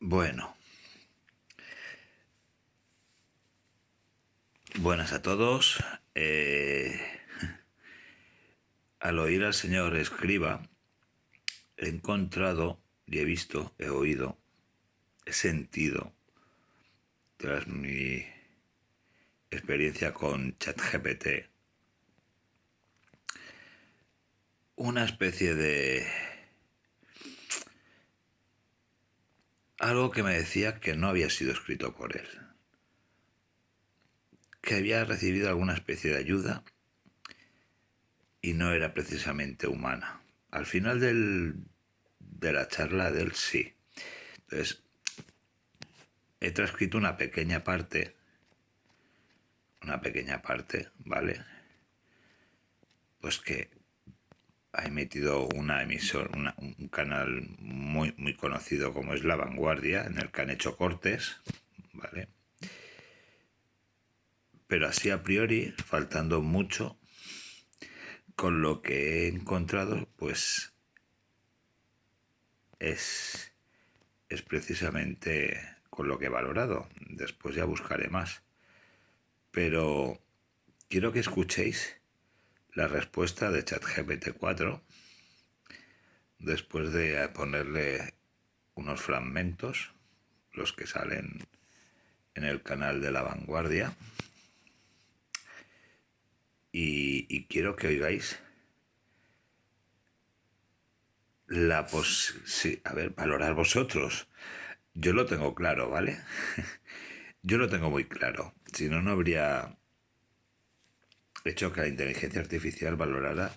Bueno, buenas a todos. Al oír al señor Escriba, he encontrado y he visto, he oído, he sentido, tras mi experiencia con ChatGPT, una especie de algo que me decía que no había sido escrito por él, que había recibido alguna especie de ayuda y no era precisamente humana. Al final de la charla de él, sí. Entonces, he transcrito una pequeña parte, ¿vale? Pues que ha emitido una emisora, un canal muy conocido como es La Vanguardia, en el que han hecho cortes, ¿vale? Pero así a priori, faltando mucho, con lo que he encontrado, pues es precisamente con lo que he valorado. Después ya buscaré más. Pero quiero que escuchéis la respuesta de ChatGPT 4 después de ponerle unos fragmentos, los que salen en el canal de La Vanguardia, y quiero que oigáis valorar vosotros. Yo lo tengo claro, ¿vale? Yo lo tengo muy claro. Si no, no habría hecho que la inteligencia artificial valorara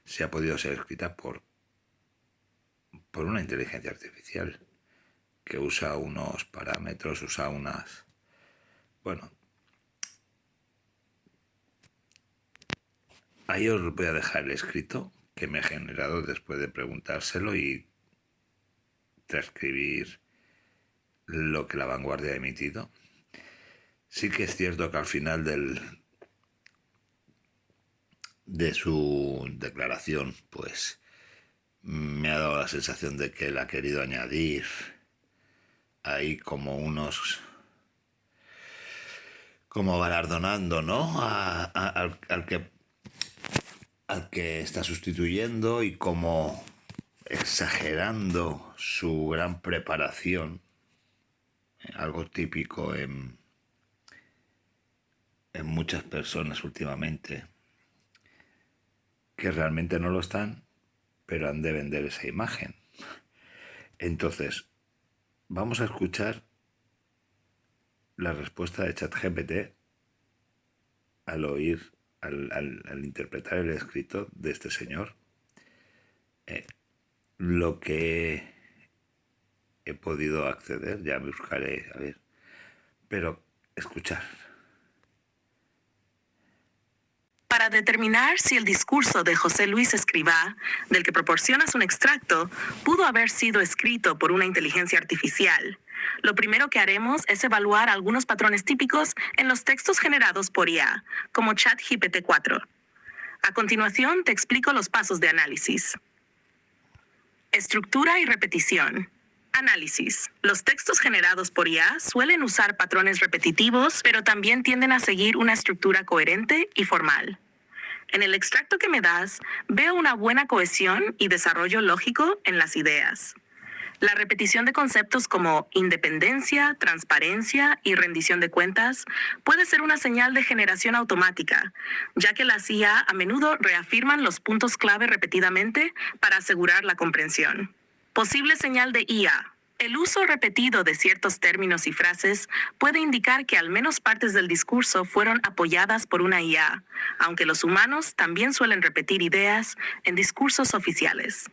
si ha podido ser escrita por una inteligencia artificial que usa unos parámetros, usa unas... Bueno, ahí os voy a dejar el escrito que me ha generado después de preguntárselo y transcribir lo que La Vanguardia ha emitido. Sí que es cierto que al final de su declaración, pues me ha dado la sensación de que él ha querido añadir ahí como galardonando, ¿no? Al que está sustituyendo y como exagerando su gran preparación, algo típico en muchas personas últimamente, que realmente no lo están, pero han de vender esa imagen. Entonces, vamos a escuchar la respuesta de ChatGPT al interpretar el escrito de este señor. Lo que he podido acceder, ya me buscaré, a ver, pero escuchar. Para determinar si el discurso de José Luis Escrivá, del que proporcionas un extracto, pudo haber sido escrito por una inteligencia artificial, lo primero que haremos es evaluar algunos patrones típicos en los textos generados por IA, como ChatGPT 4. A continuación, te explico los pasos de análisis. Estructura y repetición. Análisis. Los textos generados por IA suelen usar patrones repetitivos, pero también tienden a seguir una estructura coherente y formal. En el extracto que me das, veo una buena cohesión y desarrollo lógico en las ideas. La repetición de conceptos como independencia, transparencia y rendición de cuentas puede ser una señal de generación automática, ya que las IA a menudo reafirman los puntos clave repetidamente para asegurar la comprensión. Posible señal de IA. El uso repetido de ciertos términos y frases puede indicar que al menos partes del discurso fueron apoyadas por una IA, aunque los humanos también suelen repetir ideas en discursos oficiales.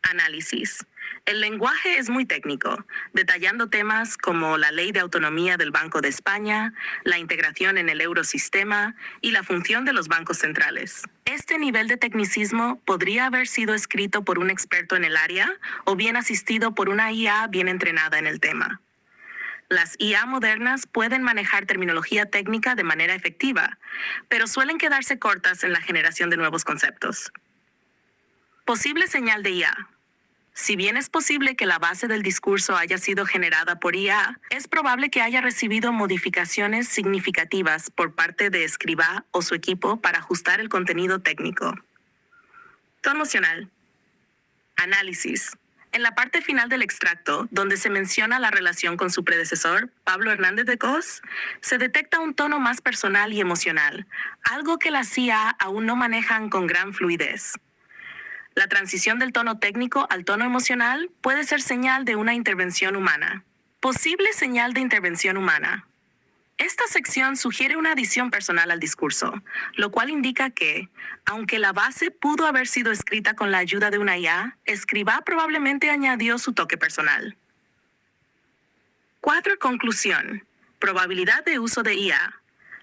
Análisis. El lenguaje es muy técnico, detallando temas como la ley de autonomía del Banco de España, la integración en el eurosistema y la función de los bancos centrales. Este nivel de tecnicismo podría haber sido escrito por un experto en el área o bien asistido por una IA bien entrenada en el tema. Las IA modernas pueden manejar terminología técnica de manera efectiva, pero suelen quedarse cortas en la generación de nuevos conceptos. Posible señal de IA. Si bien es posible que la base del discurso haya sido generada por IA, es probable que haya recibido modificaciones significativas por parte de Escribá o su equipo para ajustar el contenido técnico. Tono emocional. Análisis. En la parte final del extracto, donde se menciona la relación con su predecesor, Pablo Hernández de Cos, se detecta un tono más personal y emocional, algo que las IA aún no manejan con gran fluidez. La transición del tono técnico al tono emocional puede ser señal de una intervención humana. Posible señal de intervención humana. Esta sección sugiere una adición personal al discurso, lo cual indica que, aunque la base pudo haber sido escrita con la ayuda de una IA, Escribá probablemente añadió su toque personal. 4. Conclusión. Probabilidad de uso de IA.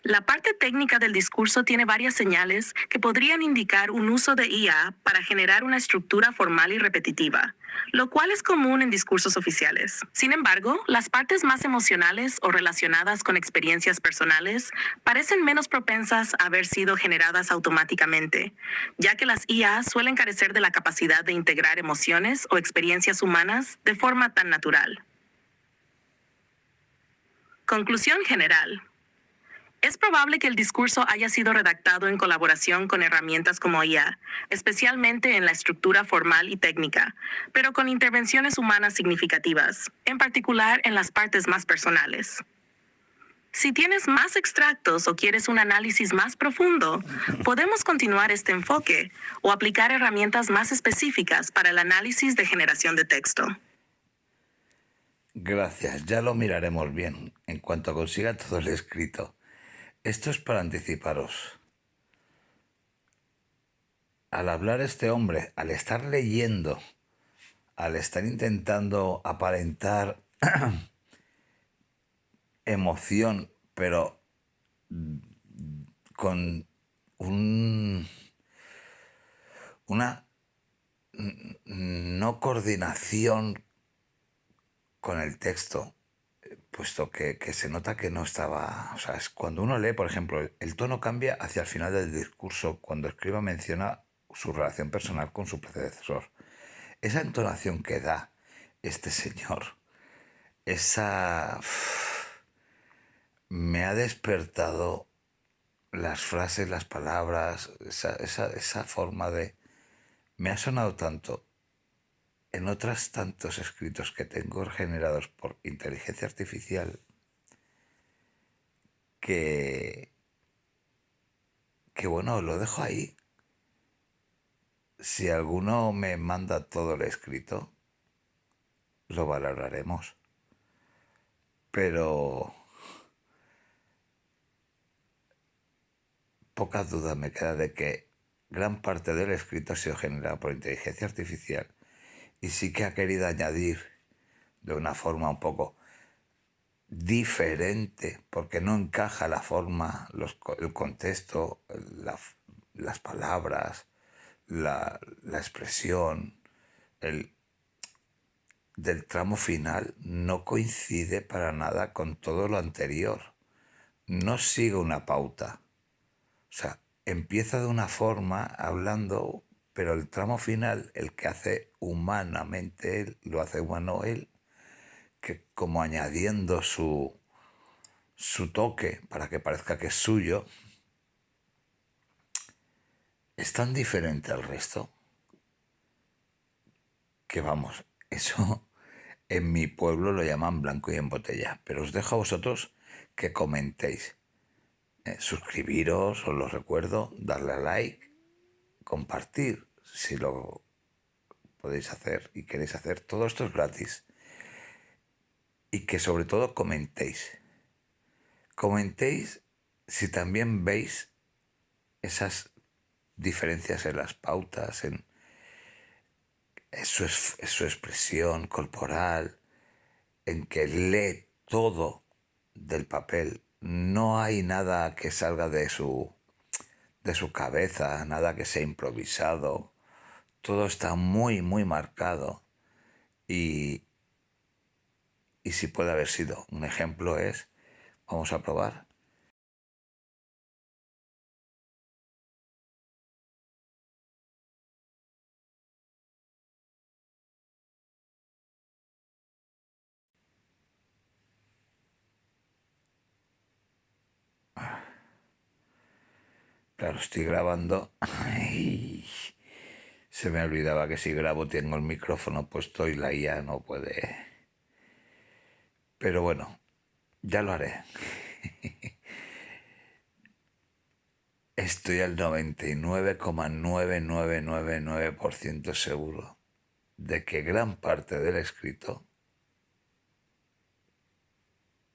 La parte técnica del discurso tiene varias señales que podrían indicar un uso de IA para generar una estructura formal y repetitiva, lo cual es común en discursos oficiales. Sin embargo, las partes más emocionales o relacionadas con experiencias personales parecen menos propensas a haber sido generadas automáticamente, ya que las IA suelen carecer de la capacidad de integrar emociones o experiencias humanas de forma tan natural. Conclusión general. Es probable que el discurso haya sido redactado en colaboración con herramientas como IA, especialmente en la estructura formal y técnica, pero con intervenciones humanas significativas, en particular en las partes más personales. Si tienes más extractos o quieres un análisis más profundo, podemos continuar este enfoque o aplicar herramientas más específicas para el análisis de generación de texto. Gracias, ya lo miraremos bien en cuanto consiga todo el escrito. Esto es para anticiparos. Al hablar este hombre, al estar leyendo, al estar intentando aparentar emoción, pero con una no coordinación con el texto, puesto que se nota que no estaba... O sea, es cuando uno lee, por ejemplo, el tono cambia hacia el final del discurso, cuando Escriba menciona su relación personal con su predecesor. Esa entonación que da este señor, esa... me ha despertado las frases, las palabras, esa forma de... Me ha sonado tanto en otros tantos escritos que tengo generados por inteligencia artificial que bueno, lo dejo ahí. Si alguno me manda todo el escrito, lo valoraremos. Pero pocas dudas me queda de que gran parte del escrito ha sido generado por inteligencia artificial y sí que ha querido añadir de una forma un poco diferente, porque no encaja la forma, el contexto, las palabras, la expresión, del tramo final no coincide para nada con todo lo anterior. No sigue una pauta. O sea, empieza de una forma hablando, pero el tramo final, el que hace humanamente él, lo hace humano él, que como añadiendo su toque para que parezca que es suyo, es tan diferente al resto que vamos, eso en mi pueblo lo llaman blanco y en botella, pero os dejo a vosotros que comentéis. Suscribiros, os lo recuerdo, darle a like, compartir si lo podéis hacer y queréis hacer. Todo esto es gratis. Y que sobre todo comentéis. Comentéis si también veis esas diferencias en las pautas, en su expresión corporal, en que lee todo del papel. No hay nada que salga de su cabeza, nada que sea improvisado. Todo está muy, muy marcado. Y si puede haber sido un ejemplo es, vamos a probar. Claro, estoy grabando. Ay, se me olvidaba que si grabo tengo el micrófono puesto y la IA no puede. Pero bueno, ya lo haré. Estoy al 99,9999% seguro de que gran parte del escrito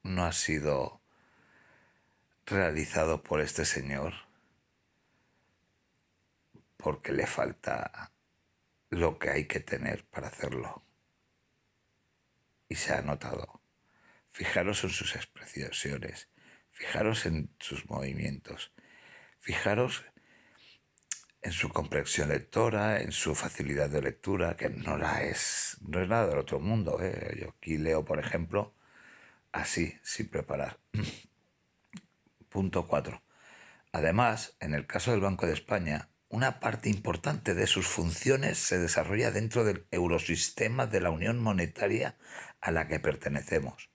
no ha sido realizado por este señor porque le falta lo que hay que tener para hacerlo. Y se ha notado. Fijaros en sus expresiones, fijaros en sus movimientos, fijaros en su comprensión lectora, en su facilidad de lectura, que no es nada del otro mundo. Yo aquí leo, por ejemplo, así, sin preparar. Punto 4. Además, en el caso del Banco de España, una parte importante de sus funciones se desarrolla dentro del eurosistema de la Unión Monetaria a la que pertenecemos.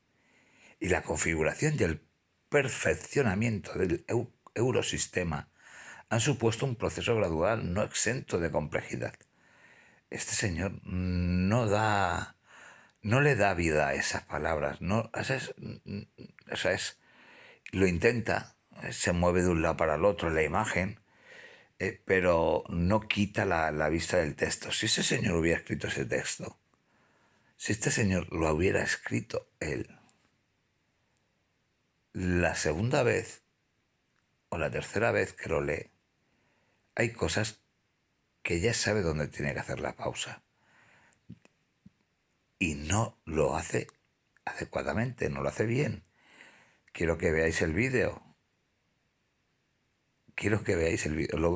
Y la configuración y el perfeccionamiento del eurosistema han supuesto un proceso gradual no exento de complejidad. Este señor no le da vida a esas palabras, no, lo intenta, se mueve de un lado para el otro la imagen, pero no quita la vista del texto. Si ese señor hubiera escrito ese texto, si este señor lo hubiera escrito él, la segunda vez o la tercera vez que lo lee, hay cosas que ya sabe dónde tiene que hacer la pausa. Y no lo hace adecuadamente, no lo hace bien. Quiero que veáis el vídeo.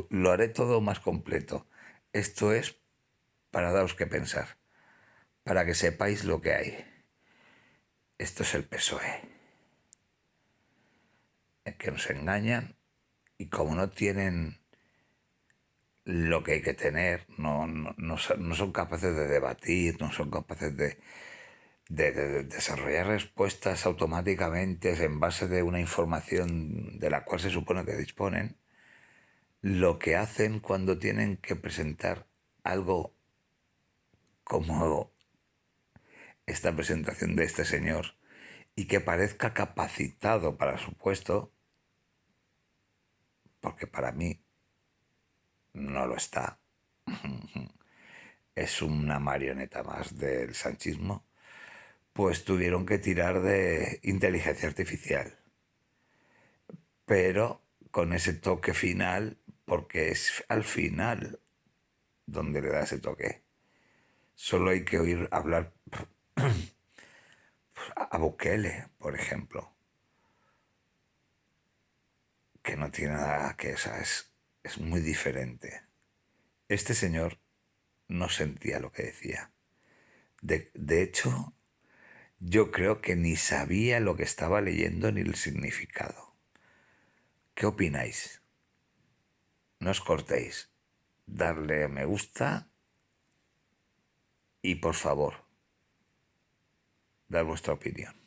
Lo haré todo más completo. Esto es para daros que pensar, para que sepáis lo que hay. Esto es el PSOE, que nos engañan y como no tienen lo que hay que tener, no son capaces de debatir, no son capaces de desarrollar respuestas automáticamente en base de una información de la cual se supone que disponen, lo que hacen cuando tienen que presentar algo como esta presentación de este señor y que parezca capacitado para su puesto, porque para mí no lo está. Es una marioneta más del sanchismo, pues tuvieron que tirar de inteligencia artificial. Pero con ese toque final, porque es al final donde le da ese toque. Solo hay que oír hablar a Bukele, por ejemplo, que no tiene nada que esa, es muy diferente. Este señor no sentía lo que decía. De hecho, yo creo que ni sabía lo que estaba leyendo ni el significado. ¿Qué opináis? No os cortéis. Darle a me gusta y por favor, dar vuestra opinión.